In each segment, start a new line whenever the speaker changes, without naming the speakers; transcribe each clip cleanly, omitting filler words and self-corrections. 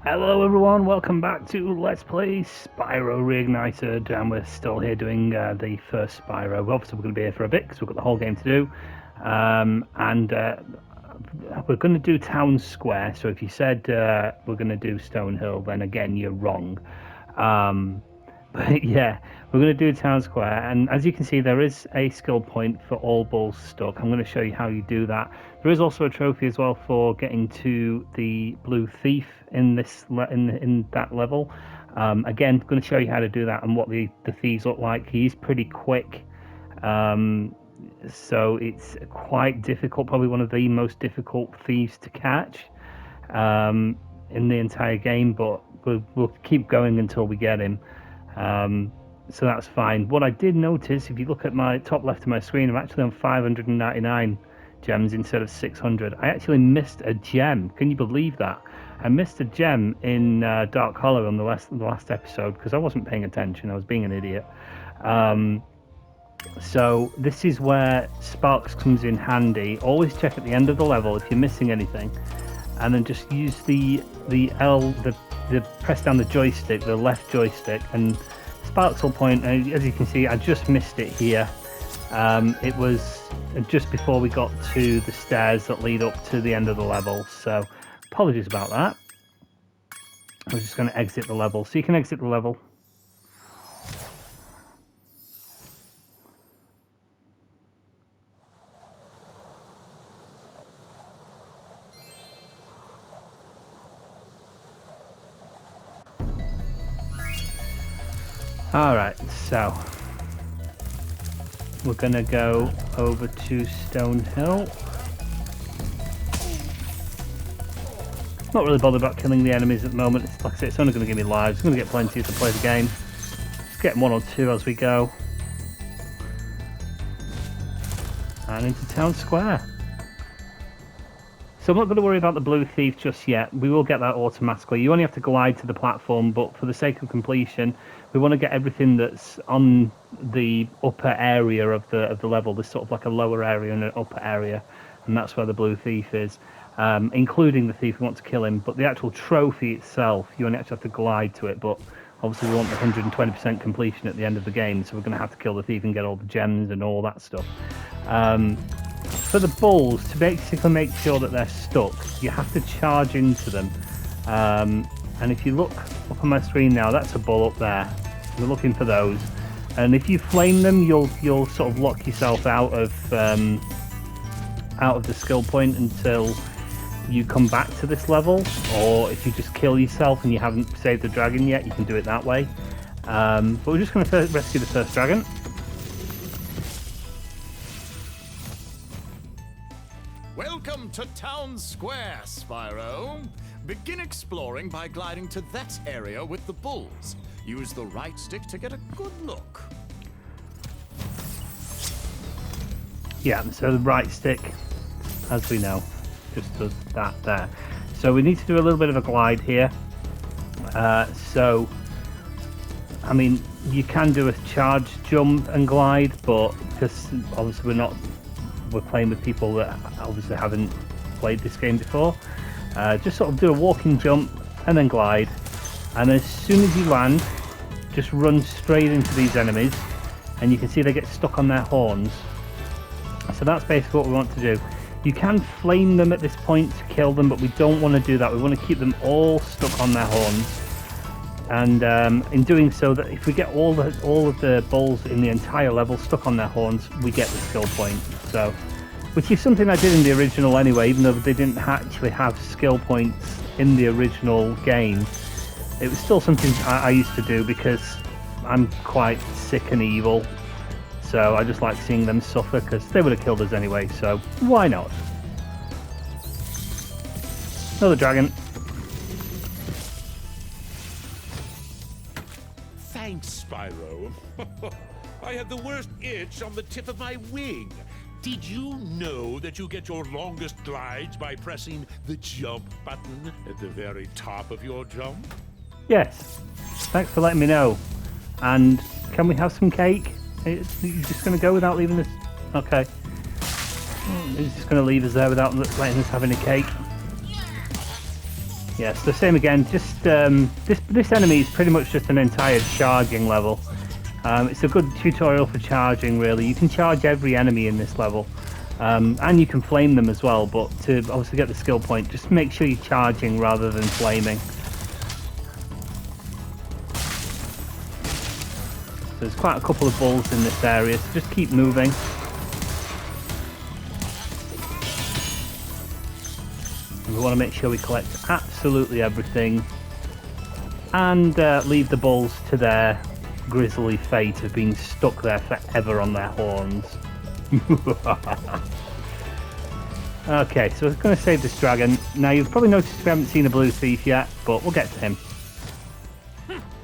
Hello everyone, welcome back to Let's Play Spyro Reignited, and we're still here doing the first Spyro. Obviously we're going to be here for a bit because we've got the whole game to do, and we're going to do Town Square, so if you said we're going to do Stonehill, then again you're wrong. But yeah, we're going to do Town Square, and as you can see there is a skill point for all balls stuck. I'm going to show you how you do that. There is also a trophy as well for getting to the blue thief in this in that level. Again, I'm going to show you how to do that and what the thieves look like. He's pretty quick, so it's quite difficult, probably one of the most difficult thieves to catch in the entire game, but we'll keep going until we get him. So that's fine. What I did notice, if you look at my top left of my screen, I'm actually on 599 gems instead of 600. I actually missed a gem. Can you believe that? I missed a gem in Dark Hollow on the last episode because I wasn't paying attention. I was being an idiot. So this is where Sparks comes in handy. Always check at the end of the level if you're missing anything, and then just use the press down the joystick, the left joystick, and Sparks will point. As you can see, I just missed it here. It was just before we got to the stairs that lead up to the end of the level, so apologies about that. We're just going to exit the level, so you can exit the level. Alright, so we're going to go over to Stonehill. Not really bothered about killing the enemies at the moment. Like I say, it's only going to give me lives. I'm going to get plenty to play the game. Get one or two as we go. And into Town Square. So I'm not going to worry about the blue thief just yet. We will get that automatically. You only have to glide to the platform, but for the sake of completion, we want to get everything that's on the upper area of the level. There's sort of like a lower area and an upper area, and that's where the blue thief is, including the thief we want to kill him. But the actual trophy itself, you only actually have to glide to it, but obviously we want the 120% completion at the end of the game, so we're going to have to kill the thief and get all the gems and all that stuff. For the balls, to basically make sure that they're stuck, you have to charge into them. And if you look up on my screen now, that's a ball up there. We're looking for those. And if you flame them, you'll sort of lock yourself out of the skill point until you come back to this level. Or if you just kill yourself and you haven't saved the dragon yet, you can do it that way. But we're just going to rescue the first dragon.
Welcome to Town Square, Spyro. Begin exploring by gliding to that area with the bulls. Use the right stick to get a good look.
Yeah, so the right stick, as we know, just does that there. So we need to do a little bit of a glide here. So, I mean, you can do a charge, jump and glide, but because obviously we're playing with people that obviously haven't played this game before, just sort of do a walking jump and then glide, and as soon as you land, just run straight into these enemies, and you can see they get stuck on their horns. So that's basically what we want to do. You can flame them at this point to kill them, but we don't want to do that. We want to keep them all stuck on their horns, and in doing so, that if we get all of the balls in the entire level stuck on their horns, we get the skill point. So, which is something I did in the original anyway, even though they didn't actually have skill points in the original game. It was still something I used to do because I'm quite sick and evil. So I just like seeing them suffer because they would have killed us anyway, so why not? Another dragon.
Thanks, Spyro. I had the worst itch on the tip of my wing. Did you know that you get your longest glides by pressing the jump button at the very top of your jump?
Yes. Thanks for letting me know. And can we have some cake? You're just going to go without leaving us? Okay. He's just going to leave us there without letting us have any cake. Yeah, so same again. Just this enemy is pretty much just an entire charging level. It's a good tutorial for charging, really. You can charge every enemy in this level, and you can flame them as well. But to obviously get the skill point, just make sure you're charging rather than flaming. So there's quite a couple of bulls in this area, so just keep moving. We want to make sure we collect absolutely everything and leave the bulls to their grisly fate of being stuck there forever on their horns. Okay, so I was going to save this dragon. Now, you've probably noticed we haven't seen a blue thief yet, but we'll get to him.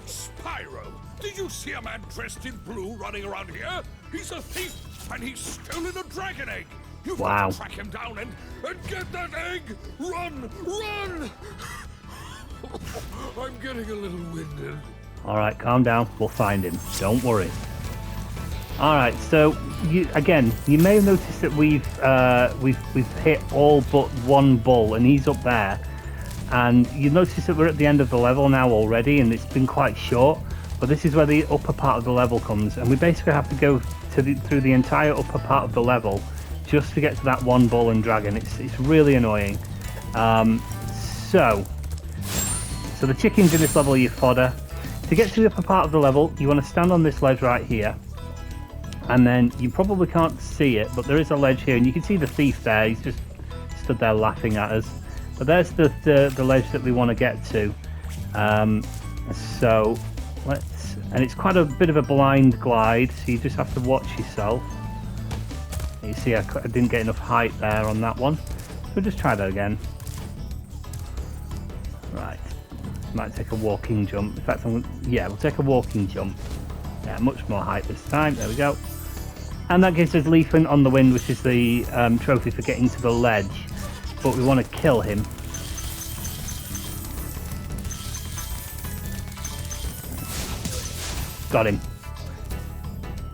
Spyro, did you see a man dressed in blue running around here? He's a thief, and he's stolen a dragon egg. You've got to track him down and get that egg! Run! Run! I'm getting a little winded.
Alright, calm down. We'll find him. Don't worry. Alright, so, you may have noticed that we've hit all but one bull, and he's up there. And you notice that we're at the end of the level now already, and it's been quite short. But this is where the upper part of the level comes, and we basically have to go through the entire upper part of the level just to get to that one bull and dragon. It's really annoying. So the chickens in this level are your fodder. To get to the upper part of the level, you want to stand on this ledge right here, and then you probably can't see it, but there is a ledge here, and you can see the thief there. He's just stood there laughing at us. But there's the ledge that we want to get to. So and it's quite a bit of a blind glide, so you just have to watch yourself. You see, I didn't get enough height there on that one. So we'll just try that again. Right. Might take a walking jump. In fact, we'll take a walking jump. Yeah, much more height this time. There we go. And that gives us Leaping on the Wind, which is the trophy for getting to the ledge. But we want to kill him. Got him.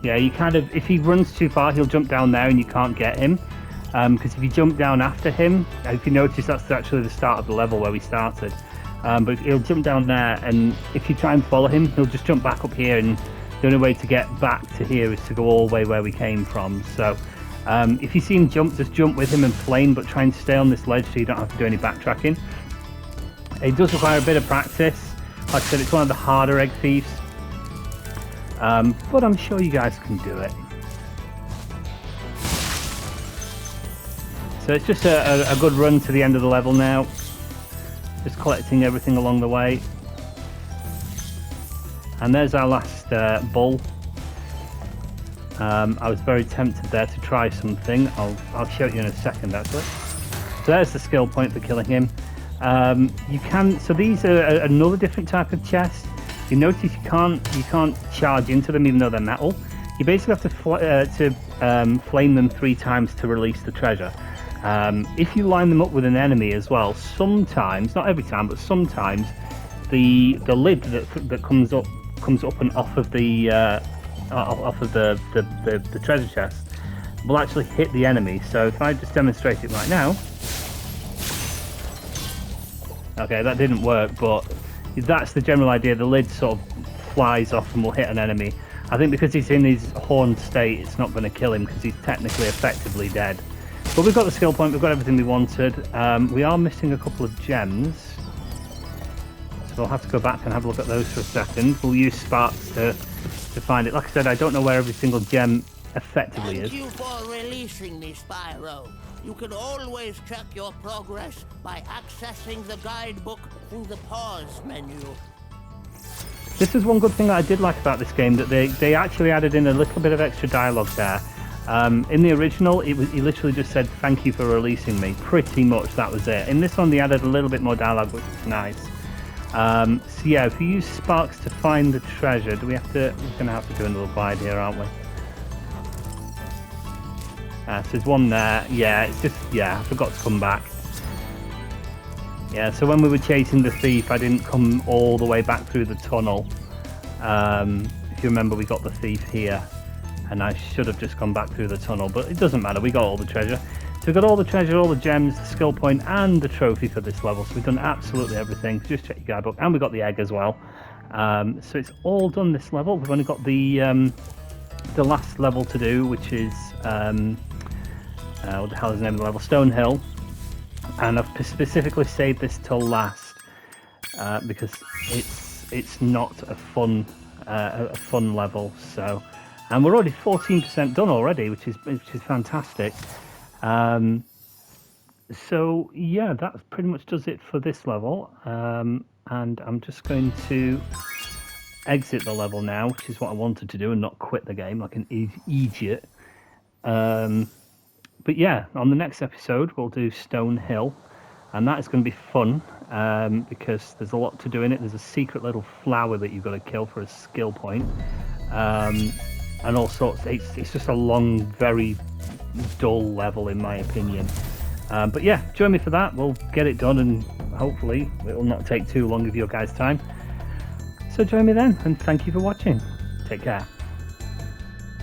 Yeah, you kind of, if he runs too far, he'll jump down there and you can't get him. Because if you jump down after him, if you notice, that's actually the start of the level where we started. But he'll jump down there, and if you try and follow him, he'll just jump back up here, and the only way to get back to here is to go all the way where we came from. So if you see him jump, just jump with him and flame, but try and stay on this ledge so you don't have to do any backtracking. It does require a bit of practice. Like I said, it's one of the harder egg thieves. But I'm sure you guys can do it. So it's just a good run to the end of the level now. Just collecting everything along the way. And there's our last bull. I was very tempted there to try something. I'll show you in a second, actually. So there's the skill point for killing him. So these are another different type of chest. You notice you can't charge into them even though they're metal. You basically have to flame them 3 times to release the treasure. If you line them up with an enemy as well, sometimes, not every time, but sometimes the lid that comes up and off of the treasure chest will actually hit the enemy. So if I just demonstrate it right now, okay, that didn't work, but that's the general idea. The lid sort of flies off and will hit an enemy. I think because he's in his horned state, it's not going to kill him because he's technically effectively dead. But we've got the skill point, we've got everything we wanted. We are missing a couple of gems, so we'll have to go back and have a look at those for a second. We'll use sparks to find it. Like I said, I don't know where every single gem effectively is.
Thank you for releasing me, Spyro. You can always check your progress by accessing the guidebook through the pause menu.
This is one good thing that I did like about this game, that they actually added in a little bit of extra dialogue there. In the original, he literally just said, "Thank you for releasing me." Pretty much that was it. In this one, they added a little bit more dialogue, which is nice. So yeah, if you use sparks to find the treasure, we're going to have to do a little glide here, aren't we? So there's one there. Yeah, it's just, I forgot to come back. Yeah, so when we were chasing the thief, I didn't come all the way back through the tunnel. If you remember, we got the thief here, and I should have just gone back through the tunnel, but it doesn't matter, we got all the treasure. So we've got all the treasure, all the gems, the skill point, and the trophy for this level. So we've done absolutely everything. Just check your guidebook, and we got the egg as well. So it's all done this level. We've only got the last level to do, which is what the hell is the name of the level? Stone Hill. And I've specifically saved this till last because it's not a fun level. So, and we're already 14% done already, which is fantastic. So yeah, that pretty much does it for this level. And I'm just going to exit the level now, which is what I wanted to do, and not quit the game like an idiot. But yeah, on the next episode we'll do Stone Hill, and that is going to be fun because there's a lot to do in it. There's a secret little flower that you've got to kill for a skill point, and all sorts. It's just a long, very dull level in my opinion. But yeah, join me for that. We'll get it done, and hopefully it will not take too long of your guys' time. So join me then, and thank you for watching. Take care.